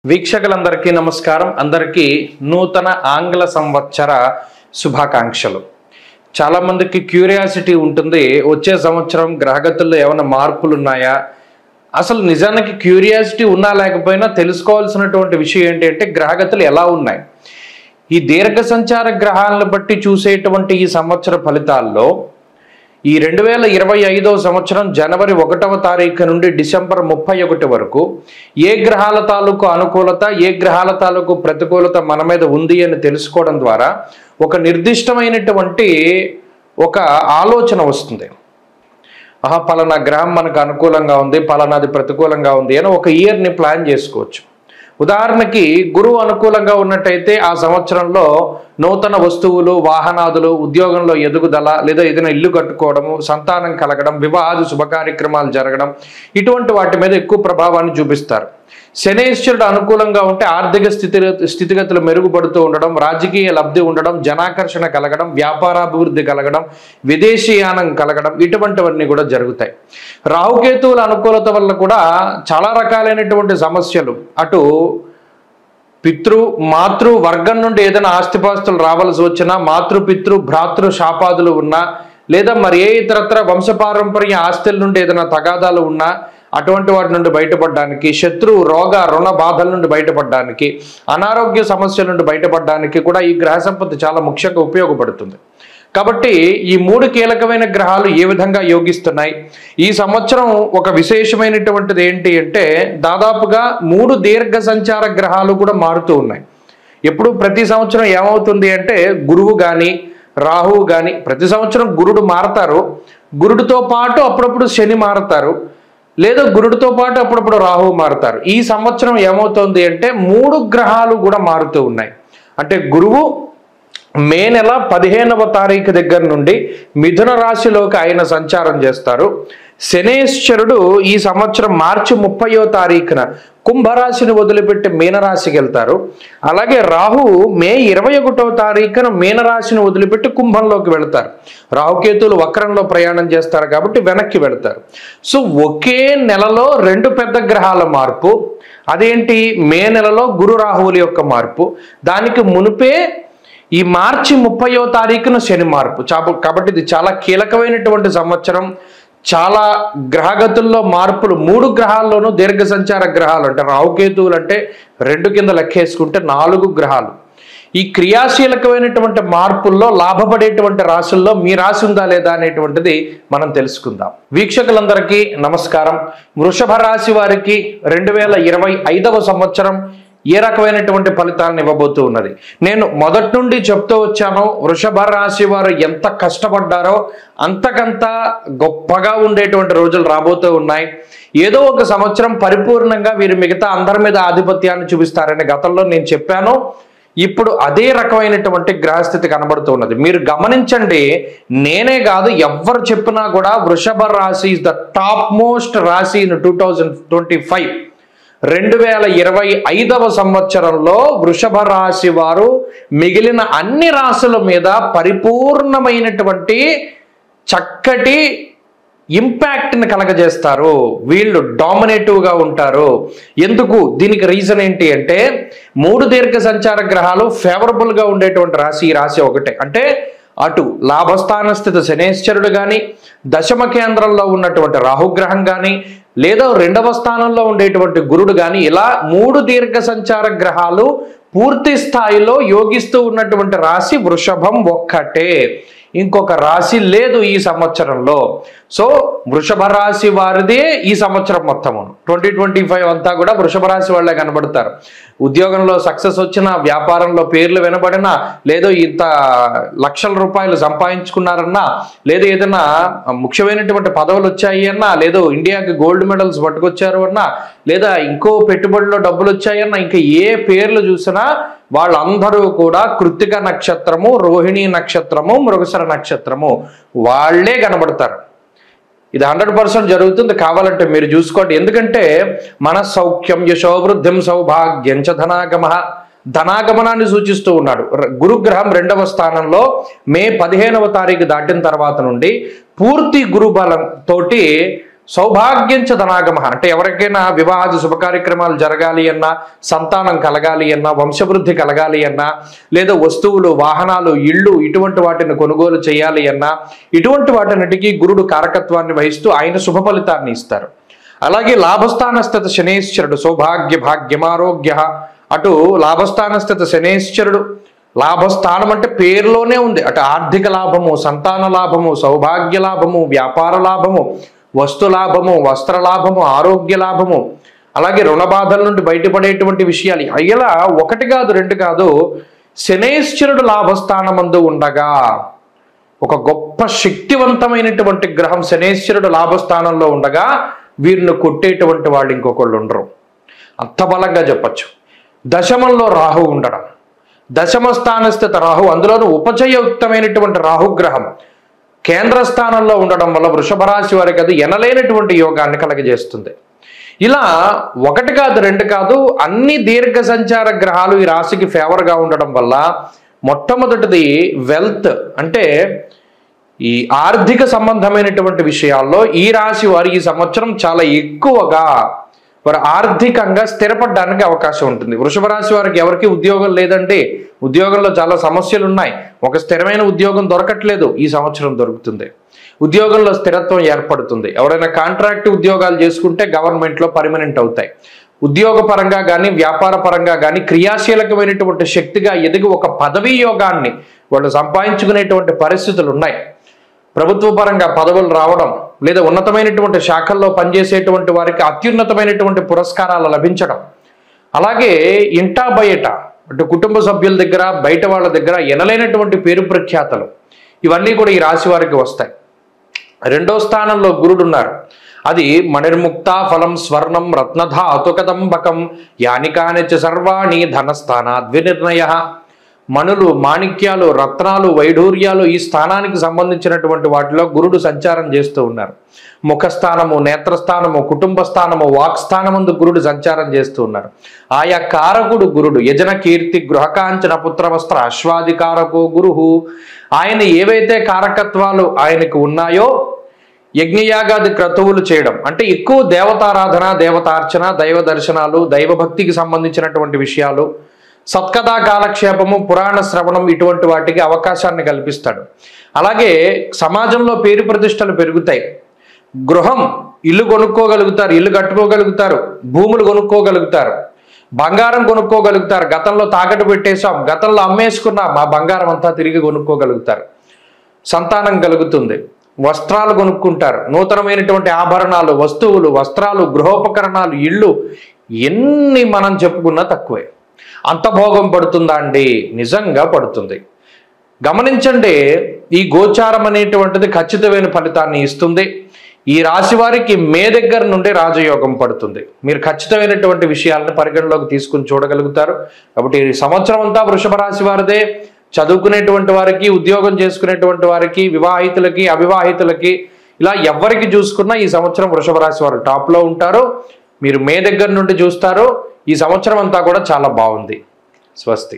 వీక్షకులందరికీ నమస్కారం. అందరికీ నూతన ఆంగ్ల సంవత్సర శుభాకాంక్షలు. చాలా మందికి క్యూరియాసిటీ ఉంటుంది, వచ్చే సంవత్సరం గ్రహగతుల్లో ఏమైనా మార్పులు ఉన్నాయా? అసలు నిజానికి క్యూరియాసిటీ ఉన్నా లేకపోయినా తెలుసుకోవాల్సినటువంటి విషయం ఏంటంటే గ్రహగతులు ఎలా ఉన్నాయి. ఈ దీర్ఘ సంచార గ్రహాలను బట్టి చూసేటువంటి ఈ సంవత్సర ఫలితాల్లో ఈ 2025వ సంవత్సరం జనవరి 1వ తారీఖు నుండి డిసెంబర్ 31 వరకు ఏ గ్రహాల తాలూకు అనుకూలత, ఏ గ్రహాల తాలూకు ప్రతికూలత మన మీద ఉంది అని తెలుసుకోవడం ద్వారా ఒక నిర్దిష్టమైనటువంటి ఒక ఆలోచన వస్తుంది. పలానా గ్రహం మనకు అనుకూలంగా ఉంది, పలానాది ప్రతికూలంగా ఉంది అని ఒక ఇయర్ని ప్లాన్ చేసుకోవచ్చు. ఉదాహరణకి గురువు అనుకూలంగా ఉన్నట్టయితే ఆ సంవత్సరంలో నూతన వస్తువులు, వాహనాదులు, ఉద్యోగంలో ఎదుగుదల, లేదా ఏదైనా ఇల్లు కట్టుకోవడము, సంతానం కలగడం, వివాహాది శుభకార్యక్రమాలు జరగడం, ఇటువంటి వాటి మీద ఎక్కువ ప్రభావాన్ని చూపిస్తారు. శనేశ్వరుడు అనుకూలంగా ఉంటే ఆర్థిక స్థితిగతులు మెరుగుపడుతూ ఉండడం, రాజకీయ లబ్ధి ఉండడం, జనాకర్షణ కలగడం, వ్యాపారాభివృద్ధి కలగడం, విదేశీయానం కలగడం, ఇటువంటివన్నీ కూడా జరుగుతాయి. రాహుకేతువుల అనుకూలత వల్ల కూడా చాలా రకాలైనటువంటి సమస్యలు, అటు మాతృ వర్గం నుండి ఏదైనా ఆస్తిపాస్తులు రావాల్సి వచ్చినా, మాతృపితృ భ్రాతృ శాపాదులు ఉన్నా, లేదా మరి ఏ ఇతరత్ర వంశపారంపర్య ఆస్తుల నుండి ఏదైనా తగాదాలు ఉన్నా అటువంటి వాటి నుండి బయటపడడానికి, శత్రు రోగ రుణ బాధల నుండి బయటపడడానికి, అనారోగ్య సమస్యల నుండి బయటపడడానికి కూడా ఈ గ్రహ సంపత్తి చాలా ముఖ్యంగా ఉపయోగపడుతుంది. కాబట్టి ఈ 3 కీలకమైన గ్రహాలు ఏ విధంగా యోగిస్తున్నాయి, ఈ సంవత్సరం ఒక విశేషమైనటువంటిది ఏంటి అంటే దాదాపుగా 3 దీర్ఘ సంచార గ్రహాలు కూడా మారుతూ ఉన్నాయి. ఎప్పుడు ప్రతి సంవత్సరం ఏమవుతుంది అంటే గురువు కానీ రాహువు కానీ, ప్రతి సంవత్సరం గురుడు మారతారు, గురుడితో పాటు అప్పుడప్పుడు శని మారతారు, లేదా గురుడితో పాటు అప్పుడప్పుడు రాహువు మారుతారు. ఈ సంవత్సరం ఏమవుతుంది అంటే 3 గ్రహాలు కూడా మారుతూ ఉన్నాయి. అంటే గురువు మే నెల 15వ తారీఖు దగ్గర నుండి మిథున రాశిలోకి ఆయన సంచారం చేస్తారు. శనేశ్వరుడు ఈ సంవత్సరం మార్చి 30వ తారీఖున కుంభరాశిని వదిలిపెట్టి మీనరాశికి వెళ్తారు. అలాగే రాహువు మే 21వ తారీఖున మీనరాశిని వదిలిపెట్టి కుంభంలోకి వెళ్తారు. రాహుకేతువులు వక్రంలో ప్రయాణం చేస్తారు కాబట్టి వెనక్కి వెళ్తారు. సో ఒకే నెలలో 2 పెద్ద గ్రహాల మార్పు. అదేంటి? మే నెలలో గురు రాహువుల యొక్క మార్పు, దానికి మునిపే ఈ మార్చి 30వ తారీఖున శని మార్పు. కాబట్టి ఇది చాలా కీలకమైనటువంటి సంవత్సరం. చాలా గ్రహగతుల్లో మార్పులు, 3 గ్రహాల్లోనూ దీర్ఘ సంచార గ్రహాలు, అంటే రాహుకేతువులు అంటే 2 కింద లెక్కేసుకుంటే 4 గ్రహాలు. ఈ క్రియాశీలకమైనటువంటి మార్పుల్లో లాభపడేటువంటి రాశుల్లో మీ రాశి ఉందా లేదా అనేటువంటిది మనం తెలుసుకుందాం. వీక్షకులందరికీ నమస్కారం. వృషభ రాశి వారికి 2025వ సంవత్సరం ఏ రకమైనటువంటి ఫలితాలను ఇవ్వబోతూ ఉన్నది. నేను మొదటి నుండి చెప్తూ వచ్చాను, వృషభ రాశి వారు ఎంత కష్టపడ్డారో అంతకంత గొప్పగా ఉండేటువంటి రోజులు రాబోతూ ఉన్నాయి. ఏదో ఒక సంవత్సరం పరిపూర్ణంగా వీరు మిగతా అందరి మీద ఆధిపత్యాన్ని చూపిస్తారని గతంలో నేను చెప్పాను. ఇప్పుడు అదే రకమైనటువంటి గ్రహస్థితి కనబడుతూ ఉన్నది. మీరు గమనించండి, నేనే కాదు ఎవ్వరు చెప్పినా కూడా వృషభ రాశి ఇస్ ద టాప్ మోస్ట్ రాశి ఇన్ 2025. 2025వ సంవత్సరంలో వృషభ రాశి వారు మిగిలిన అన్ని రాశుల మీద పరిపూర్ణమైనటువంటి చక్కటి ఇంపాక్ట్ని కలగజేస్తారు. వీళ్ళు డామినేటివ్గా ఉంటారు. ఎందుకు? దీనికి రీజన్ ఏంటి అంటే 3 దీర్ఘ సంచార గ్రహాలు ఫేవరబుల్గా ఉండేటువంటి రాశి ఈ రాశి ఒకటే. అంటే అటు లాభస్థాన స్థితి శనేశ్వరుడు కానీ, దశమ కేంద్రంలో ఉన్నటువంటి రాహుగ్రహం కానీ, లేదా 2వ స్థానంలో ఉండేటువంటి గురుడు కానీ, ఇలా 3 దీర్ఘ సంచార గ్రహాలు పూర్తి స్థాయిలో యోగిస్తూ ఉన్నటువంటి రాశి వృషభం ఒక్కటే. ఇంకొక రాశి లేదు ఈ సంవత్సరంలో. సో వృషభ రాశి వారిదే ఈ సంవత్సరం మొత్తము 2025 అంతా కూడా వృషభ రాశి వాళ్ళే కనబడతారు. ఉద్యోగంలో సక్సెస్ వచ్చినా, వ్యాపారంలో పేర్లు వినబడినా, లేదో ఇంత లక్షల రూపాయలు సంపాదించుకున్నారన్నా, లేదా ఏదైనా ముఖ్యమైనటువంటి పదవులు వచ్చాయి అన్నా, లేదో ఇండియాకి గోల్డ్ మెడల్స్ పట్టుకొచ్చారు అన్నా, లేదా ఇంకో పెట్టుబడిలో డబ్బులు వచ్చాయన్నా, ఇంకా ఏ పేర్లు చూసినా వాళ్ళందరూ కూడా కృత్తిక నక్షత్రము, రోహిణి నక్షత్రము, మృగశిర నక్షత్రము వాళ్లే కనబడతారు. ఇది 100% జరుగుతుంది. కావాలంటే మీరు చూసుకోండి. ఎందుకంటే మన సౌఖ్యం యశోవృద్ధిం సౌభాగ్యం చ ధనాగమనాన్ని సూచిస్తూ ఉన్నాడు. గురుగ్రహం 2వ స్థానంలో మే 15వ తారీఖు దాటిన తర్వాత నుండి పూర్తి గురుబలం తోటి సౌభాగ్యం చ ధనాగమ అంటే ఎవరికైనా వివాహాది శుభకార్యక్రమాలు జరగాలి అన్నా, సంతానం కలగాలి అన్నా, వంశవృద్ధి కలగాలి అన్నా, లేదా వస్తువులు, వాహనాలు, ఇళ్ళు ఇటువంటి వాటిని కొనుగోలు చేయాలి అన్నా, ఇటువంటి వాటిన్నిటికీ గురుడు కారకత్వాన్ని వహిస్తూ ఆయన శుభ ఫలితాన్ని ఇస్తారు. అలాగే లాభస్థానస్థిత శనేశ్వరుడు సౌభాగ్య భాగ్యమారోగ్య, అటు లాభస్థానస్థిత శనేశ్వరుడు, లాభస్థానం అంటే పేరులోనే ఉంది, అటు ఆర్థిక లాభము, సంతాన లాభము, సౌభాగ్య లాభము, వ్యాపార లాభము, వస్తు లాభము, వస్త్ర లాభము, ఆరోగ్య లాభము, అలాగే రుణ బాధల నుండి బయటపడేటువంటి విషయాలు. ఇలా ఒకటి కాదు రెండు కాదు, శనేశ్వరుడు లాభస్థానమందు ఉండగా, ఒక గొప్ప శక్తివంతమైనటువంటి గ్రహం శనేశ్వరుడు లాభస్థానంలో ఉండగా వీరిని కొట్టేటువంటి వాళ్ళు ఇంకొకళ్ళు ఉండరు, అంత బలంగా చెప్పచ్చు. దశమంలో రాహు ఉండడం, దశమ స్థానస్థిత రాహు, అందులోనూ ఉపచయయుక్తమైనటువంటి రాహుగ్రహం కేంద్ర స్థానంలో ఉండడం వల్ల వృషభ రాశి వారికి అది ఎనలేనటువంటి యోగాన్ని కలగజేస్తుంది. ఇలా ఒకటి కాదు రెండు కాదు, అన్ని దీర్ఘ సంచార గ్రహాలు ఈ రాశికి ఫేవర్గా ఉండడం వల్ల మొట్టమొదటిది వెల్త్ అంటే ఈ ఆర్థిక సంబంధమైనటువంటి విషయాల్లో ఈ రాశి వారు ఈ సంవత్సరం చాలా ఎక్కువగా వారు ఆర్థికంగా స్థిరపడడానికి అవకాశం ఉంటుంది. వృషభ రాశి వారికి ఎవరికి ఉద్యోగం లేదండి, ఉద్యోగంలో చాలా సమస్యలు ఉన్నాయి, ఒక స్థిరమైన ఉద్యోగం దొరకట్లేదు, ఈ సంవత్సరం దొరుకుతుంది. ఉద్యోగంలో స్థిరత్వం ఏర్పడుతుంది. ఎవరైనా కాంట్రాక్ట్ ఉద్యోగాలు చేసుకుంటే గవర్నమెంట్లో పర్మనెంట్ అవుతాయి. ఉద్యోగ పరంగా కానీ వ్యాపార పరంగా కానీ క్రియాశీలకమైనటువంటి శక్తిగా ఎదిగి ఒక పదవీ యోగాన్ని వాళ్ళు సంపాదించుకునేటువంటి పరిస్థితులు ఉన్నాయి. ప్రభుత్వ పరంగా పదవులు రావడం, లేదా ఉన్నతమైనటువంటి శాఖల్లో పనిచేసేటువంటి వారికి అత్యున్నతమైనటువంటి పురస్కారాలు లభించడం, అలాగే ఇంటా బయట అంటే కుటుంబ సభ్యుల దగ్గర బయట వాళ్ళ దగ్గర ఎనలేనటువంటి పేరు ప్రఖ్యాతలు ఇవన్నీ కూడా ఈ రాశి వారికి వస్తాయి. రెండో స్థానంలో గురుడు ఉన్నారు, అది మణిర్ముక్త ఫలం స్వర్ణం రత్నధాతుకదంబకం యానికాని చ సర్వాణి ధనస్థానాద్ వినిర్ణయ. మణులు, మాణిక్యాలు, రత్నాలు, వైఢూర్యాలు ఈ స్థానానికి సంబంధించినటువంటి వాటిలో గురుడు సంచారం చేస్తూ ఉన్నారు. ముఖస్థానము, నేత్రస్థానము, కుటుంబ స్థానము, వాక్స్థానమందు గురుడు సంచారం చేస్తూ ఉన్నారు. ఆయా కారకుడు గురుడు యజన కీర్తి గృహకాంచన పుత్రవస్త్ర అశ్వాదికారకో గురుహు. ఆయన ఏవైతే కారకత్వాలు ఆయనకు ఉన్నాయో యజ్ఞయాగాది క్రతువులు చేయడం అంటే ఎక్కువ దేవతారాధన, దేవతార్చన, దైవ దర్శనాలు, దైవభక్తికి సంబంధించినటువంటి విషయాలు, సత్కథా కాలక్షేపము, పురాణ శ్రవణం ఇటువంటి వాటికి అవకాశాన్ని కల్పిస్తాడు. అలాగే సమాజంలో పేరు ప్రతిష్టలు పెరుగుతాయి. గృహం, ఇల్లు కొనుక్కోగలుగుతారు, ఇల్లు కట్టుకోగలుగుతారు, భూములు కొనుక్కోగలుగుతారు, బంగారం కొనుక్కోగలుగుతారు. గతంలో తాకట్టు పెట్టేశాం, గతంలో అమ్మేసుకున్నాం, మా బంగారం అంతా తిరిగి కొనుక్కోగలుగుతారు. సంతానం కలుగుతుంది, వస్త్రాలు కొనుక్కుంటారు, నూతనమైనటువంటి ఆభరణాలు, వస్తువులు, వస్త్రాలు, గృహోపకరణాలు, ఇళ్ళు ఎన్ని మనం చెప్పుకున్నా తక్కువే. అంత భోగం పడుతుందా అండి? నిజంగా పడుతుంది. గమనించండి, ఈ గోచారం అనేటువంటిది ఖచ్చితమైన ఫలితాన్ని ఇస్తుంది. ఈ రాశి వారికి మే దగ్గర నుండి రాజయోగం పడుతుంది. మీరు ఖచ్చితమైనటువంటి విషయాలను పరిగణలోకి తీసుకుని చూడగలుగుతారు. కాబట్టి ఈ సంవత్సరం అంతా వృషభ రాశి వారిదే. చదువుకునేటువంటి వారికి, ఉద్యోగం చేసుకునేటువంటి వారికి, వివాహితులకి, అవివాహితులకి, ఇలా ఎవరికి చూసుకున్నా ఈ సంవత్సరం వృషభ రాశి వారు టాప్లో ఉంటారు. మీరు మే దగ్గర నుండి చూస్తారు. ఈ సంవత్సరం అంతా కూడా చాలా బాగుంది. స్వస్తి.